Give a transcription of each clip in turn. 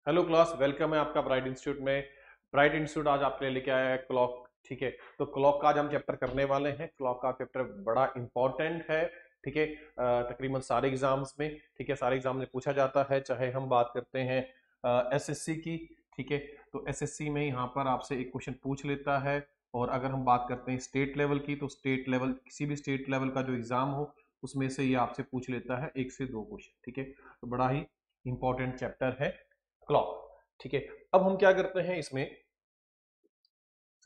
Hello class, welcome है आपका bright institute में। ब्राइट इंस्टीट्यूट आज आपके लिए लेके आया है क्लॉक। ठीक है, तो क्लॉक का आज हम चैप्टर करने वाले हैं। क्लॉक का चैप्टर बड़ा इंपॉर्टेंट है। ठीक है, तकरीबन सारे एग्जाम्स में, ठीक है, सारे एग्जाम में पूछा जाता है, चाहे हम बात करते हैं एसएससी की। ठीक है, तो एसएससी में यहाँ पर आपसे एक क्वेश्चन पूछ लेता है। और अगर हम बात करते हैं स्टेट लेवल की, तो स्टेट लेवल, किसी भी स्टेट लेवल का जो एग्जाम हो उसमें से ये आपसे पूछ लेता है एक से दो क्वेश्चन। ठीक है, तो बड़ा ही इंपॉर्टेंट चैप्टर है क्लॉक। ठीक है, अब हम क्या करते हैं इसमें,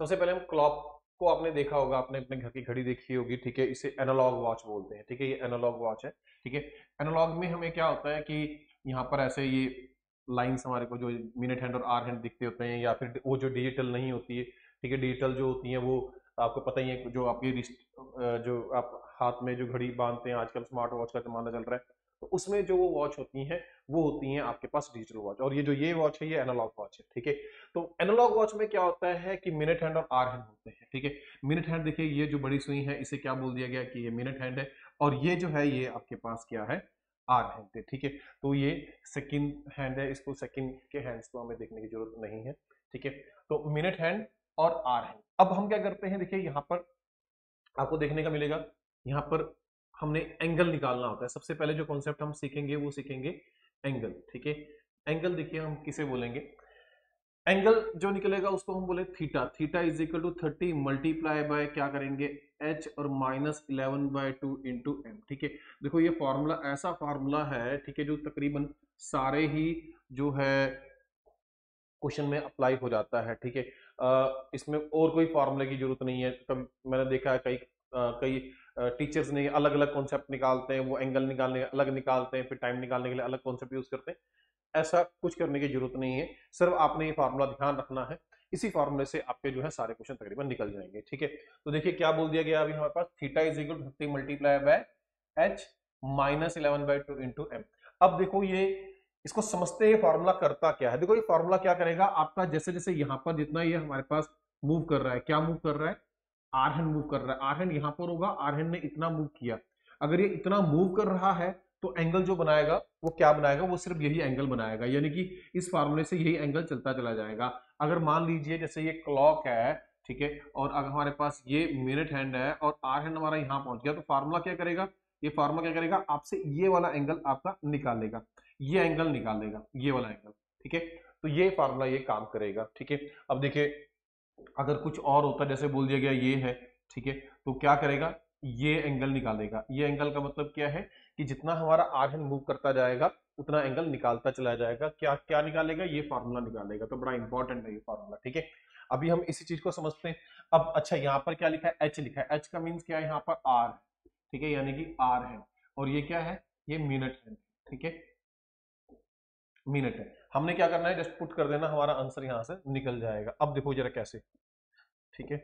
सबसे पहले हम क्लॉक को, आपने देखा होगा, आपने अपने घर की घड़ी देखी होगी। ठीक है, इसे एनालॉग वॉच बोलते हैं। ठीक है, ये एनालॉग वॉच है। ठीक है, एनालॉग में हमें क्या होता है कि यहाँ पर ऐसे ये लाइंस हमारे को जो मिनट हैंड और आर हैंड दिखते होते हैं, या फिर वो जो डिजिटल नहीं होती है। ठीक है, डिजिटल जो होती है वो आपको पता ही है, जो आपकी जो आप हाथ में जो घड़ी बांधते हैं, आजकल स्मार्ट वॉच का जमाना चल रहा है, तो उसमें जो वो वॉच होती हैं वो होती हैं आपके पास डिजिटल वॉच। और ये वॉच है, ये एनालॉग वॉच है। ठीक है, तो एनालॉग वॉच में क्या होता है कि मिनट हैंड और आर हैंड होते हैं। ठीक है, मिनट हैंड देखिए, ये जो बड़ी सुई है इसे क्या बोल दिया गया कि ये मिनट हैंड है, और ये जो है ये आपके पास क्या है, आर हैंड है। ठीक है, तो ये सेकंड हैंड है, इसको सेकंड के हैंड्स को हमें देखने की जरूरत नहीं है। ठीक है, तो मिनट हैंड और आर हैंड। अब हम क्या करते हैं, देखिए यहाँ पर आपको देखने का मिलेगा, यहाँ पर हमने एंगल निकालना होता है। सबसे पहले जो कॉन्सेप्ट हम सीखेंगे वो सीखेंगे एंगल। ठीक है, एंगल देखिए हम किसे बोलेंगे, एंगल जो निकलेगा उसको हम बोले theta. Theta is equal to 30 multiply by क्या करेंगे, एच, और -11/2 इंटू एम। ठीक है, देखो ये फॉर्मूला ऐसा फॉर्मूला है, ठीक है, जो तकरीबन सारे ही जो है क्वेश्चन में अप्लाई हो जाता है। ठीक है, इसमें और कोई फॉर्मूले की जरूरत नहीं है। कभी मैंने देखा है कई टीचर्स ने अलग अलग कॉन्सेप्ट निकालते हैं, वो एंगल निकालने अलग निकालते हैं, फिर टाइम निकालने के लिए अलग कॉन्सेप्ट यूज करते हैं। ऐसा कुछ करने की जरूरत नहीं है, सिर्फ आपने ये फार्मूला ध्यान रखना है। इसी फार्मूले से आपके जो है सारे क्वेश्चन तकरीबन निकल जाएंगे। ठीक है, तो देखिए क्या बोल दिया गया अभी हमारे पास, theta is equal to 50 multiply by H -11/2 into M. अब देखो ये, इसको समझते हैं फार्मूला करता क्या है। देखो ये फार्मूला क्या करेगा आपका, जैसे जैसे यहाँ पर जितना ये हमारे पास मूव कर रहा है, क्या मूव कर रहा है, आर हैंड मूव कर रहा है। आर हैंड यहाँ पर होगा, आर हैंड ने इतना मूव किया। अगर ये इतना मूव कर रहा है तो एंगल जो बनाएगा वो क्या बनाएगा, वो सिर्फ यही एंगल बनाएगा, यानी कि इस फार्मूले से यही एंगल चलता चला जाएगा। अगर मान लीजिए जैसे ये क्लॉक है, ठीक है, और अगर हमारे पास ये मिनट हैंड है और आर हैंड हमारा यहाँ पहुंच गया, तो फार्मूला क्या करेगा, ये फार्मूला क्या करेगा, आपसे ये वाला एंगल आपका निकालेगा, ये एंगल निकालेगा, ये वाला एंगल। ठीक है, तो ये फार्मूला ये काम करेगा। ठीक है, अब देखिए अगर कुछ और होता, जैसे बोल दिया गया ये है, ठीक है, तो क्या करेगा, ये एंगल निकालेगा। ये एंगल का मतलब क्या है कि जितना हमारा आर हैंड मूव करता जाएगा उतना एंगल निकालता चला जाएगा। क्या क्या निकालेगा, ये फार्मूला निकालेगा। तो बड़ा इंपॉर्टेंट है ये फार्मूला। ठीक है, अभी हम इसी चीज को समझते हैं। अब अच्छा, यहाँ पर क्या लिखा है, एच लिखा है। एच का मीन्स क्या है, यहाँ पर आर। ठीक है, यानी कि आर है, और ये क्या है, ये मिनट है। ठीक है, मिनट है। हमने क्या करना है, जस्ट पुट कर देना, हमारा आंसर यहां से निकल जाएगा। अब देखो जरा कैसे। ठीक है,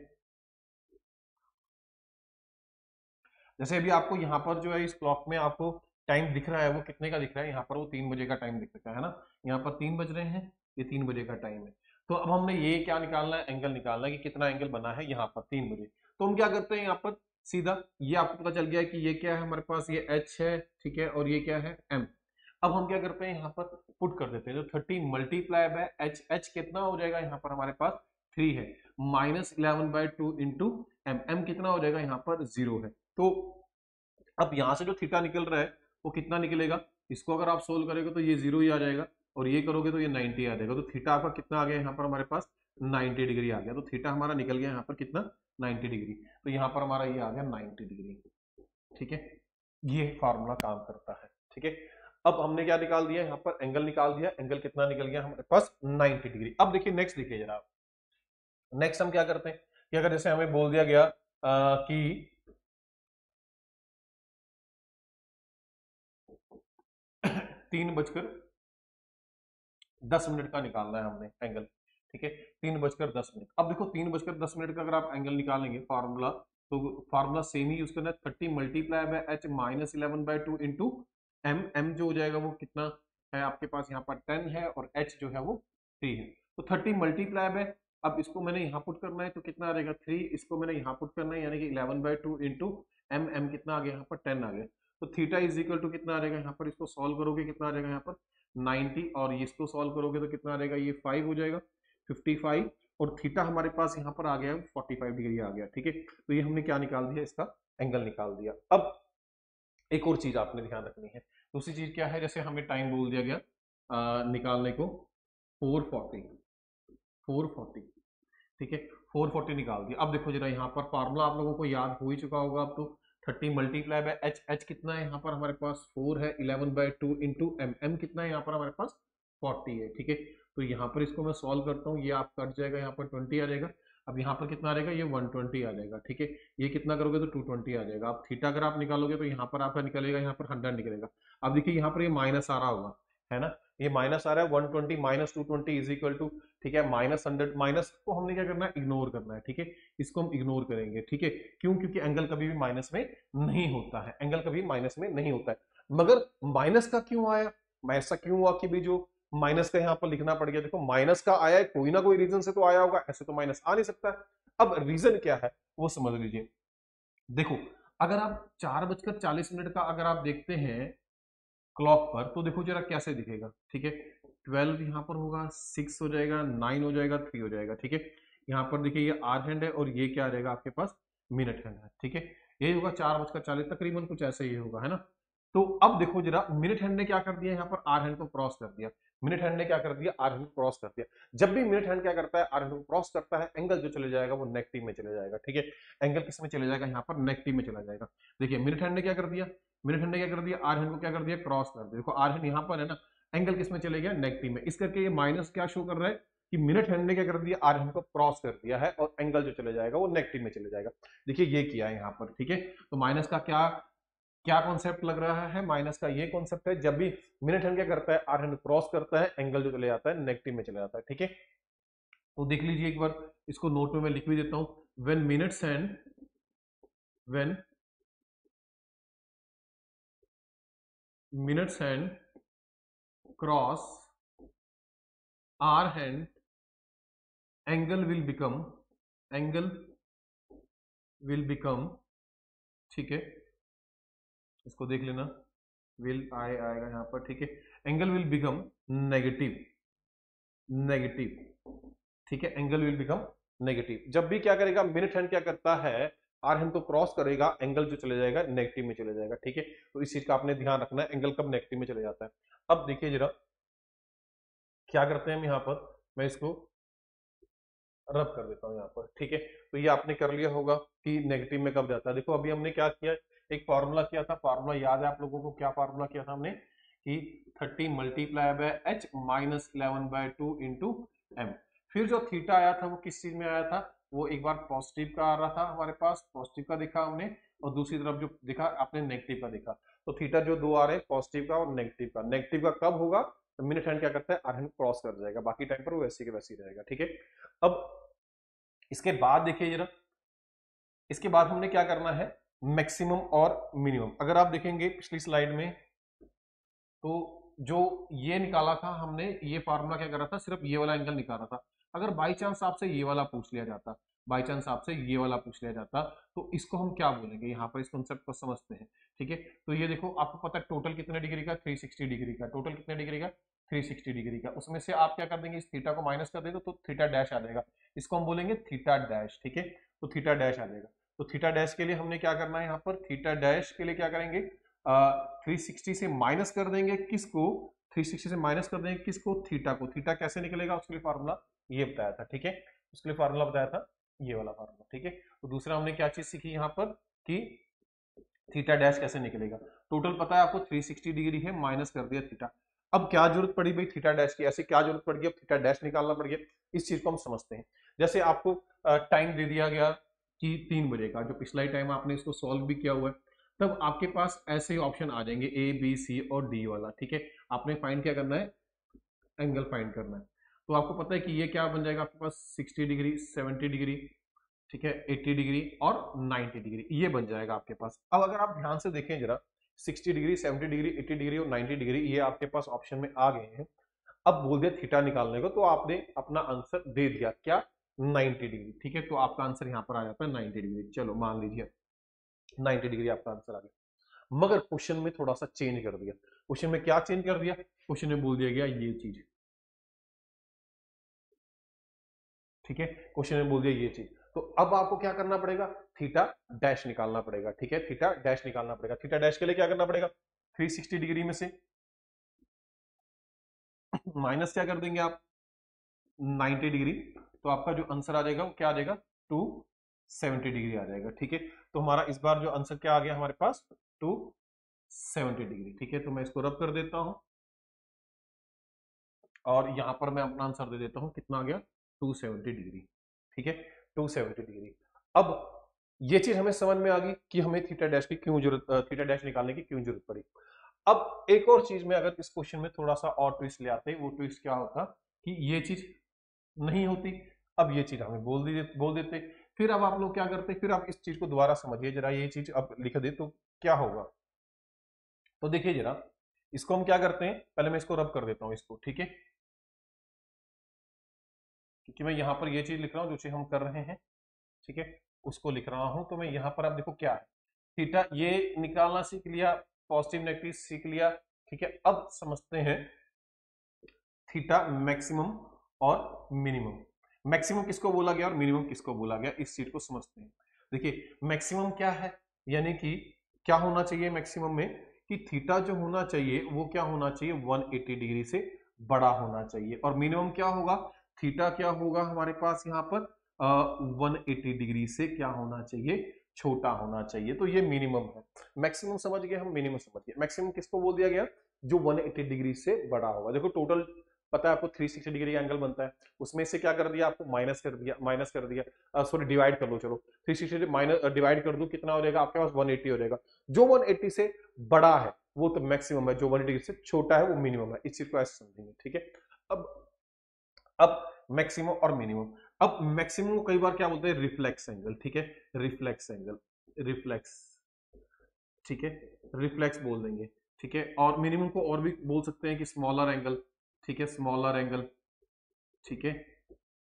जैसे अभी आपको यहाँ पर जो है इस क्लॉक में आपको टाइम दिख रहा है, वो कितने का दिख रहा है, यहाँ पर वो 3 बजे का टाइम दिख रहा है ना, यहाँ पर 3 बज रहे हैं, ये 3 बजे का टाइम है। तो अब हमने ये क्या निकालना है, एंगल निकालना है कि कितना एंगल बना है यहाँ पर 3 बजे। तो हम क्या करते हैं, यहाँ पर सीधा ये आपको पता चल गया कि ये क्या है हमारे पास, ये एच है। ठीक है, और ये क्या है, एम। अब हम क्या करते हैं, यहाँ पर पुट कर देते हैं, तो 30 मल्टीप्लाई बाय एच। एच कितना हो जाएगा यहाँ पर हमारे पास, 3 है, -11/2 इंटू एम। एम कितना हो जाएगा यहाँ पर, 0 है। तो अब यहां से जो थीटा निकल रहा है वो कितना निकलेगा, इसको अगर आप सोल्व करेंगे तो ये 0 ही आ जाएगा, और ये करोगे तो ये 90 आ जाएगा। तो थीटा आपका कितना आ गया यहाँ पर हमारे पास, 90 डिग्री आ गया। तो थीटा हमारा निकल गया यहाँ पर कितना, 90 डिग्री। तो यहाँ पर हमारा ये आ गया 90 डिग्री। ठीक है, ये फार्मूला काम करता है। ठीक है, अब हमने क्या निकाल दिया, यहाँ पर एंगल निकाल दिया। एंगल कितना निकल गया हमारे पास, 90 डिग्री। अब देखिए नेक्स्ट देखिए जरा, नेक्स्ट हम क्या करते हैं कि अगर जैसे हमें बोल दिया गया कि 3:10 का निकालना है हमने एंगल। ठीक है, 3:10। अब देखो 3:10 का अगर आप एंगल निकालेंगे फार्मूला, तो फार्मूला सेम ही यूज करना है, 30 multiply by H -11/2 into M. M जो हो जाएगा वो कितना है आपके पास, यहाँ पर 10 है, और एच जो है वो 3 है। तो 30 मल्टीप्लाई बाय, अब इसको मैंने यहाँ पुट करना है तो कितना आ जाएगा, 3, इसको मैंने यहाँ पुट करना है, यानी कि 11/2 इंटू एम। एम कितना आ गया यहाँ पर, 10 आ गया। तो थीटा इज इक्वल टू कितना आ जाएगा यहाँ पर, इसको सॉल्व करोगे कितना आ जाएगा यहाँ पर 90, और इसको सॉल्व करोगे तो कितना आ जाएगा, ये 5 हो जाएगा 55, और थीटा हमारे पास यहाँ पर आ गया 45 डिग्री आ गया। ठीक है, तो ये हमने क्या निकाल दिया, इसका एंगल निकाल दिया। अब एक और चीज आपने ध्यान रखनी है, दूसरी चीज क्या है, जैसे हमें टाइम बोल दिया गया निकालने को 440, ठीक है 440 निकाल दिया। अब देखो जरा यहाँ पर फार्मूला आप लोगों को याद हो ही चुका होगा अब तो, 30 मल्टीप्लाई बाय एच, एच कितना है यहाँ पर हमारे पास 4 है, 11/2 इंटू एम, एम कितना है यहाँ पर हमारे पास 40 है। ठीक है, तो यहाँ पर इसको मैं सॉल्व करता हूँ, ये आप कट जाएगा, यहाँ पर 20 आ जाएगा। अब यहाँ पर कितना आ जाएगा, ये 120 आ जाएगा। ठीक है, ये कितना करोगे तो 220 आ जाएगा। अब थीटा अगर आप निकालोगे तो यहाँ पर आपका निकलेगा, यहाँ पर 100 निकलेगा। अब देखिए यहाँ पर ये माइनस आ रहा होगा, है ना, ये माइनस आ रहा है, 120 माइनस 220 इज इक्वल टू, ठीक है, -100। माइनस को हमने क्या करना है, इग्नोर करना है। ठीक है, इसको हम इग्नोर करेंगे। ठीक है, क्यों, क्योंकि एंगल कभी भी माइनस में नहीं होता है, एंगल कभी माइनस में नहीं होता है। मगर माइनस का क्यों आया, ऐसा क्यों हुआ कि भी जो माइनस का यहाँ पर लिखना पड़ गया, देखो माइनस का आया है, कोई ना कोई रीजन से तो आया होगा, ऐसे तो माइनस आ नहीं सकता है। अब रीजन क्या है वो समझ लीजिए। देखो अगर आप 4:40 का अगर आप देखते हैं क्लॉक पर, तो देखो जरा कैसे दिखेगा। ठीक है, 12 यहाँ पर होगा, 6 हो जाएगा, 9 हो जाएगा, 3 हो जाएगा। ठीक है, यहाँ पर देखिए ये आर हैंड है और ये क्या आ जाएगा आपके पास, मिनट हैंड है। ठीक है, ये होगा 4:40 तकरीबन कुछ ऐसे ही होगा, है ना। तो अब देखो जरा मिनट हैंड ने क्या कर दिया, यहाँ पर आर हैंड को क्रॉस कर दिया। मिनट हैंड ने क्या कर दिया, आर हैंड को क्रॉस कर दिया। जब भी मिनट हैंड क्या करता है, आर हैंड को क्रॉस करता है, एंगल जो चले जाएगा वो नेगेटिव में चले जाएगा। ठीक है, एंगल किस में चले जाएगा, यहाँ पर नेगेटिव में चला जाएगा। देखिए मिनट हैंड ने क्या कर दिया, मिनट हैंड ने क्या कर दिया, आर हैंड को क्या कर दिया, क्रॉस कर दिया। देखो आर हैंड यहाँ पर है ना, एंगल किस में चले गया, नेगेटिव में। इस करके ये माइनस क्या शो कर रहा है कि मिनट हैंड ने क्या कर दिया, आर हैंड को क्रॉस कर दिया है और एंगल जो चले जाएगा वो नेगेटिव में चले जाएगा। देखिए ये किया है यहाँ पर। ठीक है, तो माइनस का क्या क्या कॉन्सेप्ट लग रहा है, माइनस का ये कॉन्सेप्ट है, जब भी मिनट हैंड क्या करता है, आर हैंड क्रॉस करता है, एंगल जो चले जाता है नेगेटिव में चले जाता है। ठीक है, तो देख लीजिए एक बार, इसको नोट में मैं लिख भी देता हूं, when minutes hand, when minutes hand cross hour hand, angle will become, angle will become, ठीक है, इसको देख लेना, विल आएगा यहाँ पर। ठीक है, angle will become negative, negative. ठीक है, एंगल विल बिकम नेगेटिव। जब भी क्या करेगा, मिनट हैंड क्या करता है, आर हैंड को क्रॉस करेगा, एंगल जो चले जाएगा नेगेटिव में चले जाएगा। ठीक है, तो इस चीज का आपने ध्यान रखना है, एंगल कब नेगेटिव में चले जाता है। अब देखिए जरा क्या करते हैं हम यहाँ पर, मैं इसको रब कर देता हूँ यहाँ पर। ठीक है, तो ये आपने कर लिया होगा कि नेगेटिव में कब जाता है। देखो अभी हमने क्या किया, एक फार्मूला किया था, फार्मूला याद है आप लोगों को, क्या फार्मूला किया था हमने कि 30 multiply by H minus 11/2 into M. फिर जो थीटा आया था वो किस चीज में आया था, वो एक बार पॉजिटिव का आ रहा था हमारे पास, पॉजिटिव का देखा हमने, और दूसरी तरफ जो देखा आपने नेगेटिव का देखा। तो थीटा जो दो आ रहे हैं, पॉजिटिव का और नेगेटिव का, नेगेटिव का कब होगा, तो मिनट हैंड क्या करता है, आर हैंड क्रॉस कर जाएगा, बाकी टाइम पर वो वैसे के वैसे ही रहेगा। ठीक है, अब इसके बाद देखिए जरा, इसके बाद हमने क्या करना है, मैक्सिमम और मिनिमम। अगर आप देखेंगे पिछली स्लाइड में, तो जो ये निकाला था हमने, ये फार्मूला क्या कर रहा था, सिर्फ ये वाला एंगल निकाल रहा था। अगर बाई चांस आपसे ये वाला पूछ लिया जाता, बाई चांस आपसे ये वाला पूछ लिया जाता, तो इसको हम क्या बोलेंगे, यहाँ पर इस कॉन्सेप्ट को समझते हैं। ठीक है, तो ये देखो आपको पता है टोटल कितने डिग्री का, 360 डिग्री का, टोटल कितने डिग्री का, 360 डिग्री का। उसमें से आप क्या कर देंगे, इस थीटा को माइनस कर देंगे तो थीटा डैश आ जाएगा, इसको हम बोलेंगे थीटा डैश। ठीक है, तो थीटा डैश आ जाएगा। तो थीटा डैश के लिए हमने क्या करना है, यहाँ पर थीटा डैश के लिए क्या करेंगे, 360 से माइनस कर देंगे किसको, 360 से माइनस कर देंगे किसको, थीटा को। थीटा कैसे निकलेगा उसके लिए फार्मूला ये बताया था। ठीक है, उसके लिए फार्मूला बताया था ये वाला फार्मूला। ठीक है, तो दूसरा हमने क्या चीज सीखी यहाँ पर कि थीटा डैश कैसे निकलेगा। टोटल पता है आपको 360 डिग्री है, माइनस कर दिया थीटा। अब क्या जरूरत पड़ी भाई थीटा डैश की, ऐसे क्या जरूरत पड़ गई, अब थीटा डैश निकालना पड़ गया। इस चीज को हम समझते हैं। जैसे आपको टाइम दे दिया गया कि 3 बजे का, जो पिछला ही टाइम आपने इसको सॉल्व भी किया हुआ है, तब आपके पास ऐसे ही ऑप्शन आ जाएंगे ए बी सी और डी वाला। ठीक है, आपने फाइंड क्या करना है, एंगल फाइंड करना है। तो आपको पता है कि ये क्या बन जाएगा आपके पास, 60 डिग्री, 70 डिग्री, ठीक है, 80 डिग्री और 90 डिग्री, ये बन जाएगा आपके पास। अब अगर आप ध्यान से देखें जरा, 60 डिग्री, 70 डिग्री, 80 डिग्री और 90 डिग्री ये आपके पास ऑप्शन में आ गए हैं। अब बोल दिया थीटा निकालने को, तो आपने अपना आंसर दे दिया क्या, 90 डिग्री। ठीक है, तो आपका आंसर यहाँ पर आ जाता है 90 डिग्री। चलो मान लीजिए 90 डिग्री आपका आंसर आ गया। मगर क्वेश्चन में थोड़ा सा चेंज कर दिया। क्वेश्चन में क्या चेंज कर दिया? क्वेश्चन में बोल दिया गया ये चीज, ठीक है, क्वेश्चन में बोल दिया ये चीज। तो अब आपको क्या करना पड़ेगा? थीटा डैश निकालना पड़ेगा, ठीक है, थीटा डैश निकालना पड़ेगा। थीटा डैश के लिए क्या करना पड़ेगा? 360 डिग्री में से माइनस क्या कर देंगे आप? 90 डिग्री। तो आपका जो आंसर आ जाएगा वो क्या आ जाएगा? 270 डिग्री आ जाएगा, ठीक है। तो हमारा इस बार जो आंसर क्या आ गया हमारे पास? 270 डिग्री, ठीक है। तो मैं इसको रब कर देता हूं और यहां पर मैं अपना आंसर दे देता हूं, कितना आ गया? 270 डिग्री, ठीक है, 270 डिग्री। अब ये चीज हमें समझ में आ गई कि हमें थीटा डैश की क्यों जरूरत, थीटा डैश निकालने की क्यों जरूरत पड़ी। अब एक और चीज में अगर इस क्वेश्चन में थोड़ा सा और ट्विस्ट ले आते, वो ट्विस्ट क्या होता कि ये चीज नहीं होती। अब ये चीज हमें बोल देते। फिर अब आप लोग क्या करते? फिर आप इस चीज को दोबारा समझिए जरा, ये चीज अब लिख दे तो क्या होगा। तो देखिए जरा, इसको हम क्या करते हैं, पहले मैं इसको रब कर देता हूं इसको, ठीक है, क्योंकि मैं यहां पर ये चीज लिख रहा हूं जो चीज हम कर रहे हैं, ठीक है, उसको लिख रहा हूं। तो मैं यहां पर, अब देखो क्या है, थीटा ये निकालना सीख लिया, पॉजिटिव नेगेटिव सीख लिया, ठीक है। अब समझते हैं थीटा मैक्सिमम और मिनिमम। मैक्सिमम किसको बोला गया और मिनिमम किसको बोला गया, इस चीज को समझते हैं। देखिए मैक्सिमम क्या है, यानी कि क्या होना चाहिए मैक्सिमम में, कि थीटा जो होना चाहिए वो क्या होना चाहिए? 180 डिग्री से बड़ा होना चाहिए। और मिनिमम क्या होगा? थीटा क्या होगा हमारे पास यहाँ पर? 180 डिग्री से क्या होना चाहिए? छोटा होना चाहिए। तो ये मिनिमम है। मैक्सिमम समझ गए हम, मिनिमम समझ गए। मैक्सिमम किसको बोल दिया गया? जो 180 डिग्री से बड़ा होगा। देखो टोटल पता है आपको 360 डिग्री एंगल बनता है, उसमें से क्या कर दिया आपको? माइनस कर दिया, सॉरी डिवाइड कर लो, चलो 360 माइनस डिवाइड कर दो, कितना हो जाएगा आपके पास? 180 हो जाएगा। जो 180 से बड़ा है वो तो मैक्सिमम है, जो 180 से छोटा है वो मिनिमम है। इस चीज को ऐसे समझेंगे, ठीक है। अब अब मैक्सिमम और मिनिमम। अब मैक्सिमम को कई बार क्या बोलते हैं? रिफ्लेक्स एंगल, ठीक है, रिफ्लेक्स एंगल, रिफ्लेक्स, ठीक है, रिफ्लेक्स बोल देंगे, ठीक है। और मिनिमम को और भी बोल सकते हैं कि स्मॉलर एंगल, ठीक है, स्मॉलर एंगल, ठीक है।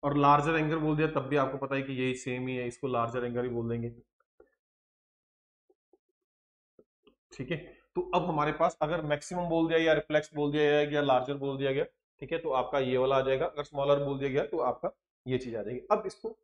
और लार्जर एंगल बोल दिया तब भी आपको पता है कि यही सेम ही है, इसको लार्जर एंगल ही बोल देंगे, ठीक है। तो अब हमारे पास अगर मैक्सिमम बोल दिया या रिफ्लेक्स बोल दिया या लार्जर बोल दिया गया, ठीक है, तो आपका ये वाला आ जाएगा। अगर स्मॉलर बोल दिया गया तो आपका ये चीज आ जाएगी। अब इसको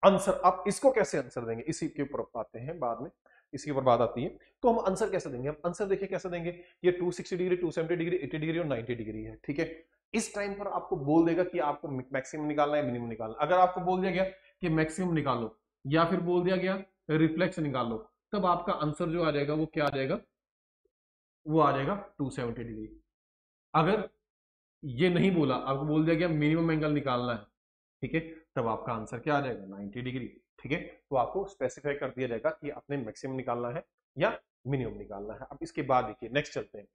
आंसर, आप इसको कैसे आंसर देंगे, इसी के ऊपर आते हैं बाद में, इसके ऊपर बात आती है। तो हम आंसर कैसे देंगे? हम आंसर देखिए कैसे देंगे। ये 260 डिग्री, 270 डिग्री, 80 डिग्री और 90 डिग्री है, ठीक है। इस टाइम पर आपको बोल देगा कि आपको मैक्सिमम निकालना है, मिनिमम निकालना। अगर आपको बोल दिया गया कि मैक्सिमम निकालो या फिर बोल दिया गया रिफ्लेक्स निकालो, तब आपका आंसर जो आ जाएगा वो क्या आ जाएगा? वो आ जाएगा 270 डिग्री। अगर ये नहीं बोला, आपको बोल दिया गया मिनिमम एंगल निकालना है, ठीक है, तब आपका आंसर क्या आ जाएगा? 90 डिग्री, ठीक है। तो आपको स्पेसिफाई कर दिया जाएगा कि आपने मैक्सिमम निकालना है या मिनिमम निकालना है। अब इसके बाद देखिए नेक्स्ट चलते हैं,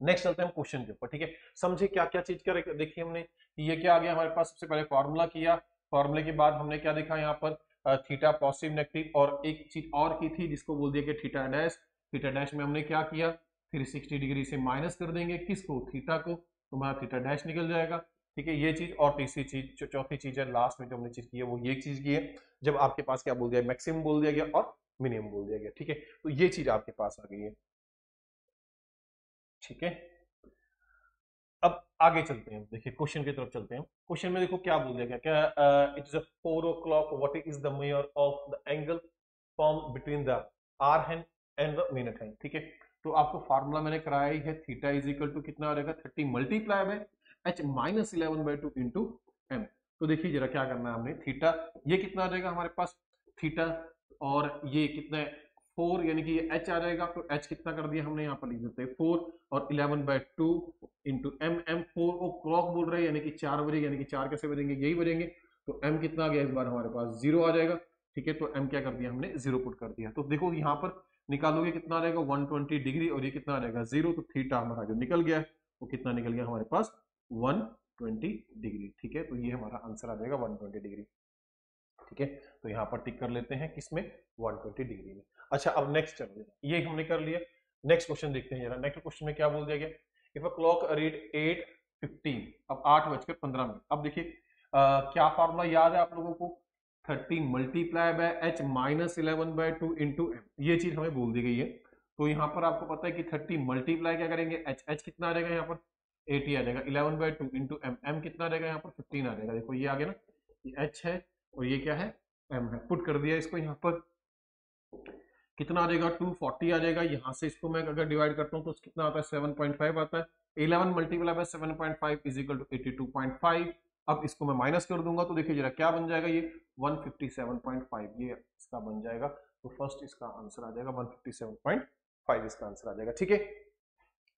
नेक्स्ट चलते हैं हम क्वेश्चन के ऊपर, ठीक है। समझे क्या क्या चीज कर देखिए हमने, ये क्या आ गया हमारे पास? सबसे पहले फॉर्मूला किया, फॉर्मूले के बाद हमने क्या देखा यहाँ पर? थीटा पॉजिटिव नेगेटिव, और एक चीज और की थी जिसको बोल दिया कि थीटा डैश। थीटा डैश में हमने क्या किया? 360 डिग्री से माइनस कर देंगे किसको? थीटा को, तो हमारा थीटा डैश निकल जाएगा, ठीक है। ये चीज, और तीसरी चीज, चौथी चीज है लास्ट में जो हमने चीज की है वो ये चीज की है, जब आपके पास क्या बोल दिया? मैक्सिमम बोल दिया गया और मिनिमम बोल दिया गया, ठीक है। तो ये चीज आपके पास आ गई है, ठीक है। अब आगे चलते हैं, देखिए क्वेश्चन की तरफ चलते हैं। क्वेश्चन में देखो क्या बोल दिया गया, क्या it is a 4 o'clock, what is the measure of the angle form between the hour hand and the minute hand, ठीक है। तो आपको फार्मूला मैंने कराया ही है, थीटा इज इक्वल टू कितना आ जाएगा? 30 multiply by h minus 11/2 into M. तो देखिए जरा क्या करना है हमने, थीटा ये कितना आ जाएगा हमारे पास? थीटा, और ये कितना है? 4, यानी कि ये h आ जाएगा। तो h कितना कर दिया हमने, यहाँ पर लिख देते हैं 4, और 11/2 इंटू एम। एम 4 को क्लॉक बोल रहे हैं, यानी कि 4 बजेगा, यानी कि 4 कैसे बजेंगे? यही बजेंगे। तो m कितना आ गया इस बार हमारे पास? 0 आ जाएगा, ठीक है। तो m क्या कर दिया हमने? 0 पुट कर दिया। तो देखो यहाँ पर निकालोगे कितना आ जाएगा? 120 डिग्री, और ये कितना आ जाएगा? 0। तो थीटा हमारा जो निकल गया वो कितना निकल गया हमारे पास? 120 डिग्री, ठीक है। तो ये हमारा आंसर आ जाएगा 120 डिग्री, ठीक है। तो यहाँ पर टिक कर लेते हैं किसमें? 120 डिग्री में। अच्छा अब नेक्स्ट चलिए, ये हमने कर लिया। नेक्स्ट क्वेश्चन देखते हैं जरा। नेक्स्ट क्वेश्चन में क्या बोल दिया गया? इफ अ क्लॉक रीड 8:15, अब 8:15। अब देखिए क्या फार्मूला याद है आप लोगों को? 30 multiply by h minus 11/2 into M, ये चीज हमें बोल दी गई है। तो यहाँ पर आपको पता है कि 30 मल्टीप्लाई क्या करेंगे, एच कितना आ जाएगा यहाँ पर 80 आ जाएगा, 11/2 इंटू एम कितना आ जाएगा यहाँ पर 15 आ जाएगा। देखो ये आ गया ना, ये एच है और ये क्या है, एम है। पुट कर दिया इसको यहाँ पर, कितना आ जाएगा 240 आ जाएगा। यहाँ से इसको मैं अगर डिवाइड करता हूँ तो कितना आता है 7.5 आता है। 11 multiply by 7.5 is equal to 82.5। अब इसको मैं माइनस कर दूंगा तो देखिए जरा क्या बन जाएगा, ये 157.5 ये इसका बन जाएगा। तो फर्स्ट इसका आंसर आ जाएगा 157.5 इसका आंसर आ जाएगा। ठीक है,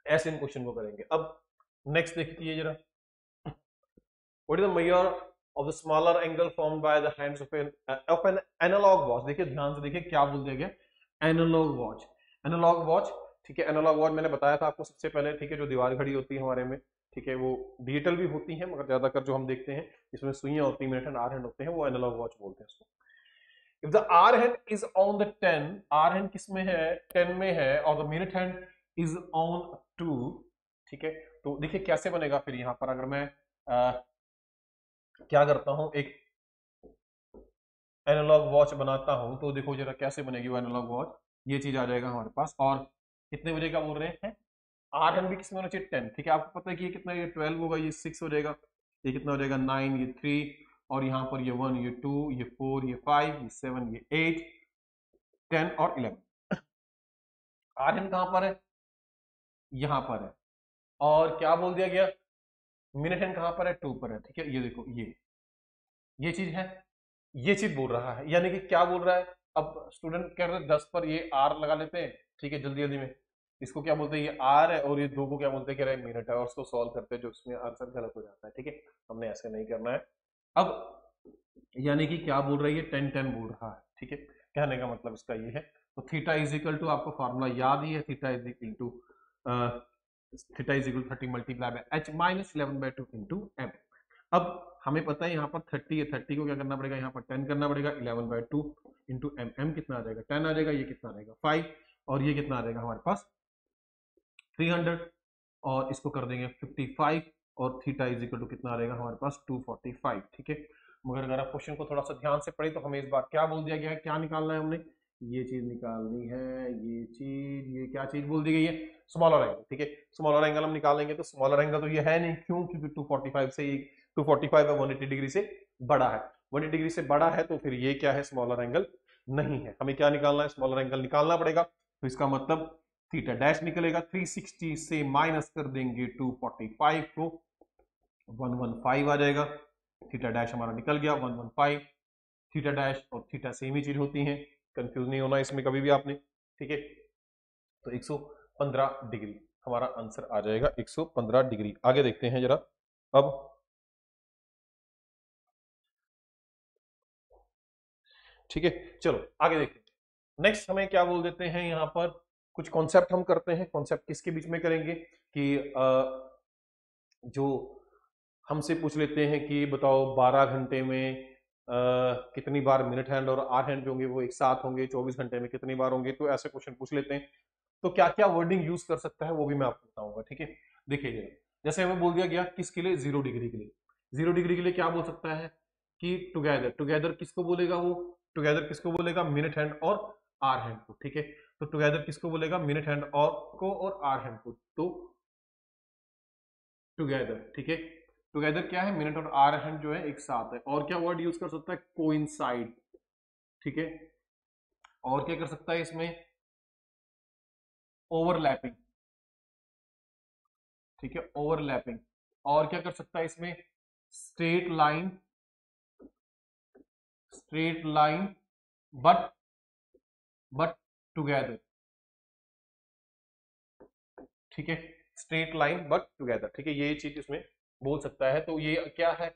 ऐसे इन क्वेश्चन को करेंगे। अब नेक्स्ट देखिए जरा, what is the measure of the smaller angle formed by the hands of an analogue watch. देखिए ध्यान से देखिए क्या बोल दिया गया, एनालॉग वॉच। एनालॉग वॉच, ठीक है, एनालॉग वॉच मैंने बताया था आपको सबसे पहले, ठीक है, जो दीवार घड़ी होती है हमारे में, ठीक है, वो डिजिटल भी होती है मगर ज्यादातर जो हम देखते हैं इसमें सुइयां होती है, मिनट हैंड आर हैंड होते हैं, वो एनालॉग वॉच बोलते हैं उसको। If the hour hand is on the 10, hour hand किस में है, 10 में है, और the minute hand is on 2, ठीक है, तो देखिए कैसे बनेगा फिर यहाँ पर अगर मैं क्या करता हूं, एक एनालॉग वॉच बनाता हूं तो देखो जरा कैसे बनेगी वो एनालॉग वॉच। ये चीज आ जाएगा हमारे पास, और कितने बजे का बोल रहे हैं, आर एन बी किसमें होना चाहिए 10, ठीक है, आपको पता है कि ये कितना, ये 12 होगा, ये 6 हो जाएगा, ये कितना हो जाएगा 9, ये 3, और यहाँ पर ये 1, ये 2, ये 4, ये 5, ये 7, ये 8, 10 और 11। आर एन कहां पर है, यहां पर है, और क्या बोल दिया गया, मिनट हैंड कहां पर है, 2 पर है, ठीक है, ये देखो ये चीज है, ये चीज बोल रहा है, यानी कि क्या बोल रहा है। अब स्टूडेंट कह रहे हैं 10 पर ये आर लगा लेते हैं, ठीक है, जल्दी जल्दी में, इसको क्या बोलते हैं, ये आर है, और ये 2 को क्या बोलते हैं, कह रहे हैं मिनट है, और उसको सॉल्व करते हैं, जो इसमें आंसर गलत हो जाता है, ठीक है, हमने ऐसे नहीं करना है। अब यानी कि क्या बोल रही है, 10 बोल रहा है, ठीक है, कहने का मतलब इसका ये है। तो थीटा इज इक्वल टू, आपको फॉर्मूला याद ही है, theta is equal to 30 multiply by H minus 11/2 into M. अब हमें पता है यहाँ पर 30 है, 30 को क्या करना पड़ेगा, यहाँ पर 10 करना पड़ेगा, 11/2 इंटू एम, एम कितना आ जाएगा 10 आ जाएगा, ये कितना आ जाएगा 5, और ये कितना आ जाएगा हमारे पास 300, और इसको कर देंगे 55, और थीटा इज इक्वल टू कितना आ जाएगा हमारे पास 245, ठीक है। मगर अगर आप क्वेश्चन को थोड़ा सा ध्यान से पढ़े तो हमें इस बार क्या बोल दिया गया है, क्या निकालना है हमने, ये चीज निकालनी है, ये चीज, ये क्या चीज बोल दी गई है, स्मॉलर एंगल, ठीक है, स्मॉलर एंगल हम निकालेंगे। तो स्मॉलर एंगल तो ये है नहीं, क्यों, क्योंकि 245 से 245 है 180 डिग्री से बड़ा है, 180 डिग्री से बड़ा है, तो फिर ये क्या है, स्मॉलर एंगल नहीं है। हमें क्या निकालना है, स्मॉलर एंगल निकालना पड़ेगा। तो इसका मतलब थीटा डैश निकलेगा, 360 से माइनस कर देंगे 245 को, 115 आ जाएगा, थीटा डैश हमारा निकल गया 115। थीटा डैश और थीटा सेम ही चीज होती है, कंफ्यूज नहीं होना इसमें कभी भी आपने, ठीक है। तो 115 डिग्री हमारा आंसर आ जाएगा, 115 डिग्री। आगे देखते हैं जरा, अब ठीक है, चलो आगे देखते हैं। नेक्स्ट हमें क्या बोल देते हैं, यहाँ पर कुछ कॉन्सेप्ट हम करते हैं। कॉन्सेप्ट किसके बीच में करेंगे कि जो हमसे पूछ लेते हैं कि बताओ 12 घंटे में कितनी बार मिनट हैंड और आर हैंड जो होंगे वो एक साथ होंगे, 24 घंटे में कितनी बार होंगे, तो ऐसे क्वेश्चन पूछ लेते हैं। तो क्या क्या वर्डिंग यूज कर सकता है वो भी मैं आपको बताऊंगा, ठीक है। देखिए जैसे हमें बोल दिया गया किसके लिए, 0 डिग्री के लिए, 0 डिग्री के लिए क्या बोल सकता है कि टुगेदर, टुगेदर किसको बोलेगा, वो टुगेदर किसको बोलेगा, मिनट हैंड और आर हैंड को, ठीक है। तो टुगेदर किसको बोलेगा, मिनट हैंड और को और आर हैंड को, तो टुगेदर, ठीक है। टुगेदर क्या है, मिनट और आर हैंड जो है एक साथ है। और क्या वर्ड यूज कर सकता है, कोइंसाइड, ठीक है। और क्या कर सकता है इसमें, ओवरलैपिंग, ठीक है, ओवरलैपिंग। और क्या कर सकता है इसमें, straight line, straight line but together, ठीक है, स्ट्रेट लाइन बट टुगेदर, ठीक है, ये चीज इसमें बोल सकता है। तो ये क्या है,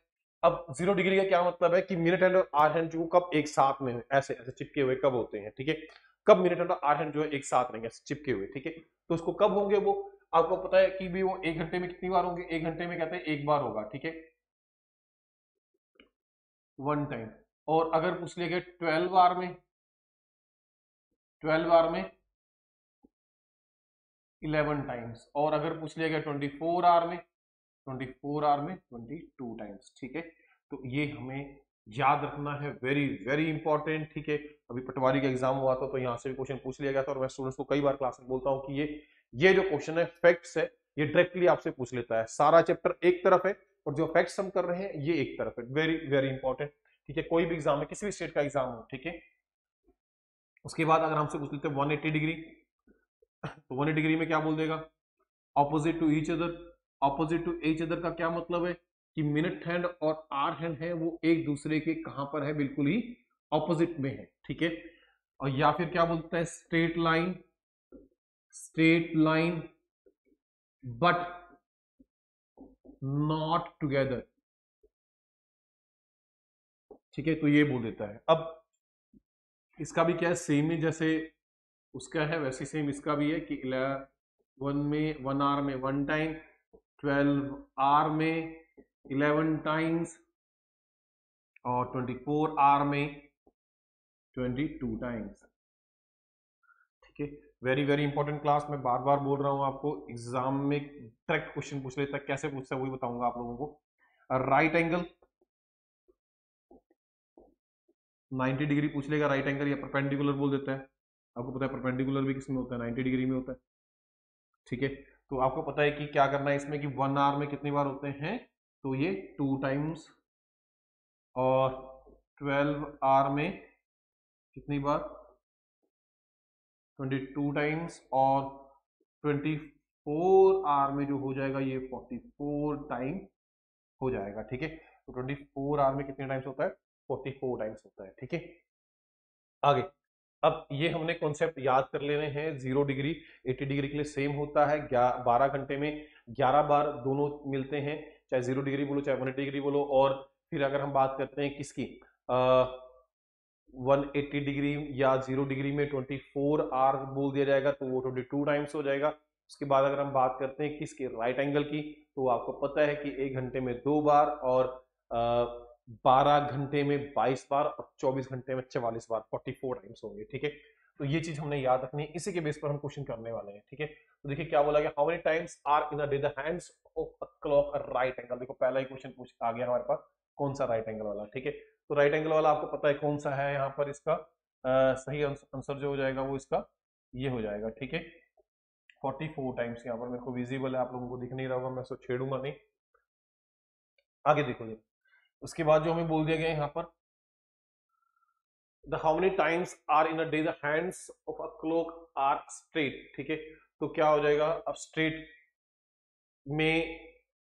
अब 0 डिग्री का क्या मतलब है कि मिनट हैंड और आर हैंड जो कब एक साथ में ऐसे ऐसे चिपके हुए कब होते हैं, ठीक है, कब मिनट हैंड और आर हैंड जो है एक साथ रहेंगे ऐसे चिपके हुए, ठीक है। तो उसको कब होंगे, वो आपको पता है कि भी वो 1 घंटे में कितनी बार होंगे, 1 घंटे में कहते हैं एक बार होगा, ठीक है, 1 टाइम। और अगर पूछ लिया गया 12 आवर में, 12 आवर में 11 टाइम्स, और अगर पूछ लिया गया 24 आवर में, 24 आवर में 22 टाइम्स, ठीक है। तो ये हमें याद रखना है, वेरी वेरी इंपॉर्टेंट, ठीक है। अभी पटवारी का एग्जाम हुआ था तो यहाँ से भी क्वेश्चन पूछ लिया गया था, और मैं स्टूडेंट्स को कई बार क्लास में बोलता हूँ कि ये जो क्वेश्चन है फैक्ट्स है, ये डायरेक्टली आपसे पूछ लेता है। सारा चैप्टर एक तरफ है और जो फैक्ट्स हम कर रहे हैं ये एक तरफ है, वेरी वेरी इंपॉर्टेंट, ठीक है। कोई भी एग्जाम है, किसी भी स्टेट का एग्जाम हो, ठीक है। उसके बाद अगर हमसे पूछ लेते हैं 180 डिग्री, तो 180 डिग्री में क्या बोल देगा, opposite to each other. Opposite to each other का क्या मतलब है कि मिनट हैंड और आर हैंड है वो एक दूसरे के कहां पर है, बिल्कुल ही ऑपोजिट में है, ठीक है। और या फिर क्या बोलता है, straight line, straight line but not together, ठीक है। तो ये बोल देता है। अब इसका भी क्या है, सेम ही जैसे उसका है वैसे सेम इसका भी है कि 1 आवर में 1 टाइम, 12 आवर में 11 टाइम्स, और 24 आवर में 22 टाइम्स, ठीक है। वेरी वेरी इंपॉर्टेंट क्लास, मैं बार बार बोल रहा हूं आपको, एग्जाम में डायरेक्ट क्वेश्चन पूछ लेता है, कैसे पूछता है वही बताऊंगा आप लोगों को। राइट एंगल 90 डिग्री पूछ लेगा, राइट एंगल, या परपेंडिकुलर बोल देता है। आपको पता है परपेंडिकुलर भी किसमें होता है, 90 डिग्री में होता है, ठीक है। तो आपको पता है कि क्या करना है इसमें, कि 1 आवर में कितनी बार होते हैं, तो ये 2 टाइम्स, और 12 आवर में कितनी बार, 22 टाइम्स, और 24 आवर में जो हो जाएगा ये 44 टाइम हो जाएगा, ठीक है। तो 24 आवर में कितने टाइम्स होता है, 44 टाइम्स होता है, ठीक है। आगे, अब ये हमने कॉन्सेप्ट याद कर लेने हैं। 0 डिग्री 80 डिग्री के लिए सेम होता है, 12 घंटे में 11 बार दोनों मिलते हैं, चाहे 0 डिग्री बोलो चाहे 180 डिग्री बोलो। और फिर अगर हम बात करते हैं किसकी, 180 डिग्री या 0 डिग्री में 24 आवर बोल दिया जाएगा तो वो 22 टाइम्स हो जाएगा। उसके बाद अगर हम बात करते हैं किसके, राइट एंगल की, तो आपको पता है कि 1 घंटे में 2 बार, और 12 घंटे में 22 बार, और 24 घंटे में 44 बार, 44 टाइम्स होंगे, ठीक है। तो ये चीज हमने याद रखनी है, इसी के बेस पर हम क्वेश्चन करने वाले हैं, ठीक है। तो देखिए क्या बोला गया, how many times are in a day the hands of a clock right angle. देखो पहला ही क्वेश्चन पूछ आ गया हमारे पास, कौन सा, राइट एंगल वाला, ठीक है। तो राइट एंगल वाला आपको पता है कौन सा है, यहाँ पर इसका सही आंसर जो हो जाएगा वो इसका ये हो जाएगा, ठीक है। 44 टाइम्स यहाँ पर मेरे को विजिबल है, आप लोगों को दिख नहीं रहा होगा, मैं इसको छेड़ूंगा नहीं। आगे देखो जी, उसके बाद जो हमें बोल दिया गया यहाँ पर, the how many times are in a day the hands of a clock are straight, ठीक है। तो क्या हो जाएगा, अब स्ट्रेट में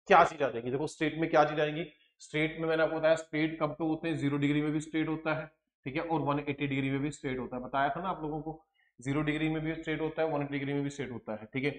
क्या चीज आ जाएगी, देखो स्ट्रेट में क्या चीज आएगी, स्ट्रेट में मैंने आपको बताया स्ट्रेट कब तो होते हैं, 0 डिग्री में भी स्ट्रेट होता है, ठीक है, और 180 डिग्री में भी स्ट्रेट होता है, बताया था ना आप लोगों को। 0 डिग्री में भी स्ट्रेट होता है, 180 डिग्री में भी स्ट्रेट होता है, ठीक है।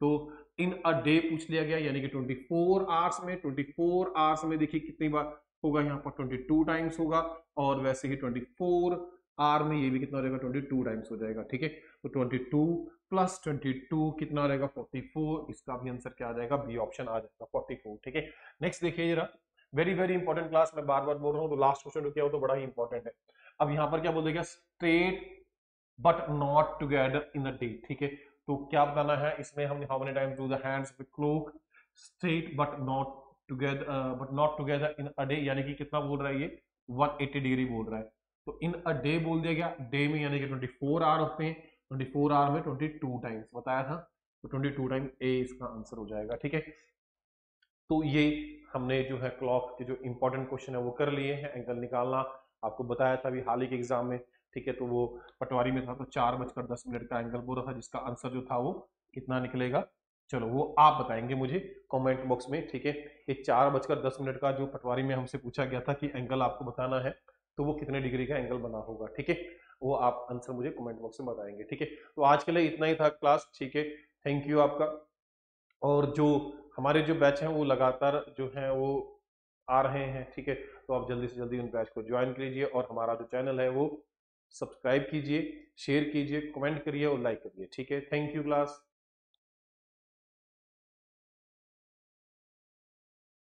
तो इन अ डे पूछ लिया गया, यानी कि 24 आवर्स में, 24 आवर्स में देखिए कितनी बार होगा, यहाँ पर 22 टाइम्स होगा, और वैसे ही 24 आवर में ये भी कितना हो जाएगा, 22 टाइम्स हो जाएगा, ठीक है। तो 22 प्लस 22 कितना रहेगा, 44। इसका भी आंसर क्या आ जाएगा, बी ऑप्शन आ जाएगा, 44, ठीक है। नेक्स्ट देखिए जरा, वेरी वेरी इंपॉर्टेंट क्लास, मैं बार बार बोल रहा हूँ, तो लास्ट क्वेश्चन जो किया वो तो बड़ा ही इंपॉर्टेंट है। अब यहाँ पर क्या बोल देगा, straight but not together in a day, ठीक है। तो क्या बताना है इसमें, हमने how many times do the hands with clock straight but not together in a day, यानी कि कितना बोल रहा है ये, 180 डिग्री बोल रहा है। तो इन अ डे बोल दिया गया, डे में यानी कि 24 आवर होते हैं, 24 आवर में 22 टाइम्स बताया था, तो 22 टाइम ए इसका आंसर हो जाएगा, ठीक है। तो ये हमने जो है क्लॉक के जो इंपॉर्टेंट क्वेश्चन है वो कर लिए हैं। एंगल निकालना आपको बताया था अभी हाल ही के एग्जाम में, ठीक है। तो वो पटवारी में था, तो 4:10 का एंगल बोल रहा था, जिसका आंसर जो था वो कितना निकलेगा, चलो वो आप बताएंगे मुझे कमेंट बॉक्स में, ठीक है। ये 4:10 का जो पटवारी में हमसे पूछा गया था कि एंगल आपको बताना है, तो वो कितने डिग्री का एंगल बना होगा, ठीक है। वो आप आंसर मुझे कमेंट बॉक्स में बताएंगे, ठीक है। तो आज के लिए इतना ही था क्लास, ठीक है। थैंक यू आपका। और जो हमारे जो बैच हैं वो लगातार जो हैं वो आ रहे हैं, ठीक है। तो आप जल्दी से जल्दी उन बैच को ज्वाइन कीजिए, और हमारा जो चैनल है वो सब्सक्राइब कीजिए, शेयर कीजिए, कमेंट करिए और लाइक करिए, ठीक है। Thank you class.